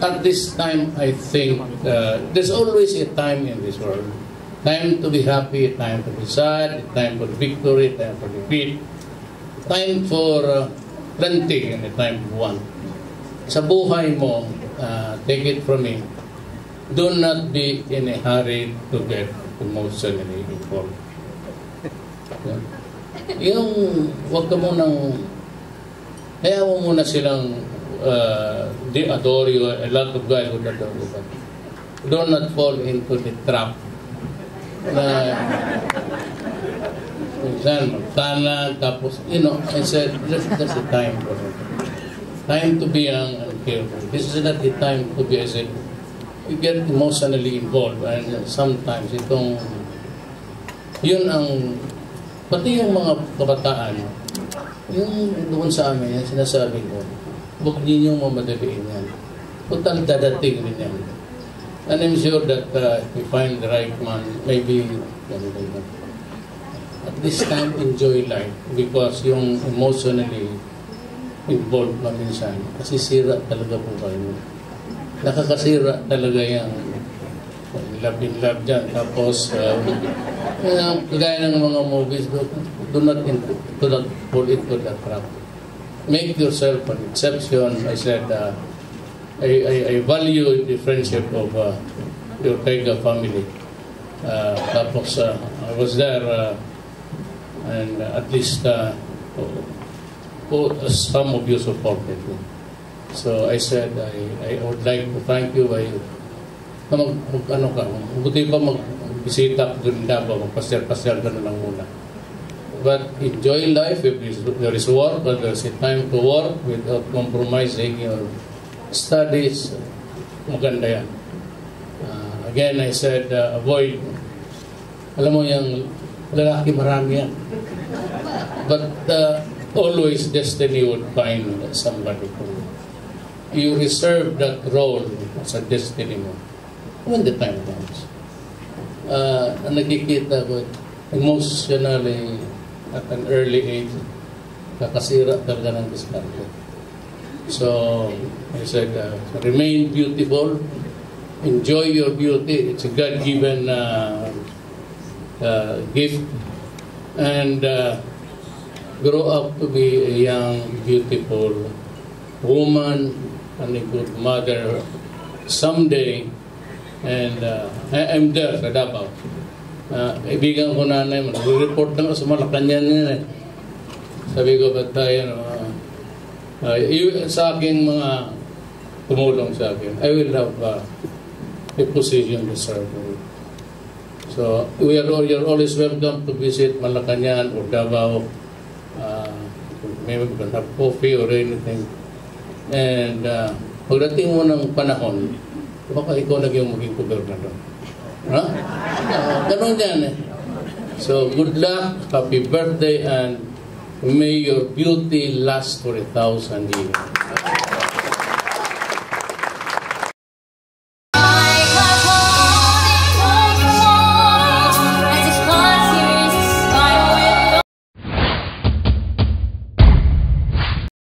at this time, I think there's always a time in this world. Time to be happy, time to be sad, time for victory, time for defeat, time for plenty, and a time for want. Sa buhay mo, take it from me, do not be in a hurry to get emotionally involved. Yung, wag ka munang, kaya mo muna silang they adore you, a lot of guys would adore you, but do not fall into the trap na minsan magtanag, tapos, you know, I said, that's the time for it. Time to be young and careful. This is not the time to be, I said, you get emotionally involved, and sometimes itong, yun ang, pati yung mga kabataan, yung doon sa amin, yung sinasabi ko, huwag ninyong mamadaliin yan. Putang dadating rin yan. And I'm sure that if we find the right man, maybe, at this time, enjoy life because yung emotionally involved pa minsan, kasi sira talaga po kayo. Nakakasira talaga yung in love dyan. Tapos, kagaya ng mga movies, do not fall into that trap. Make yourself an exception. I said, I value the friendship of your Taiga family. Tapos, I was there and at least some of you supported me. So I said, I would like to thank you by buti pa mag-bisita ko doon Davao, magpasyal-pasyal ka na lang muna. But enjoy life if there is work, but there's a time to work without compromising your studies. Maganda yan. Again, I said, avoid, alam mo yung lalaki marami yan. But always destiny would find somebody for you. You reserve that role sa destiny mo when the time comes. Nakikita ko emotionally at an early age, kakasira talaga ng diskarte. So, I said, remain beautiful, enjoy your beauty. It's a God-given gift, and grow up to be a young, beautiful woman and a good mother someday. And I'm there sa Davao. Kaibigan ko nanay mo, nag-report na sa Malacanang yan eh. Sabi ko, ba't tayo, sa aking mga tumulong sa akin, I will have a position to serve. So, you're always welcome to visit Malacanang or Davao. Maybe we can have coffee or anything. And pagdating mo ng panahon, baka ikaw naging maging gobernador. Ha? Ganun yan eh. So, good luck, happy birthday, and may your beauty last for 1,000 years.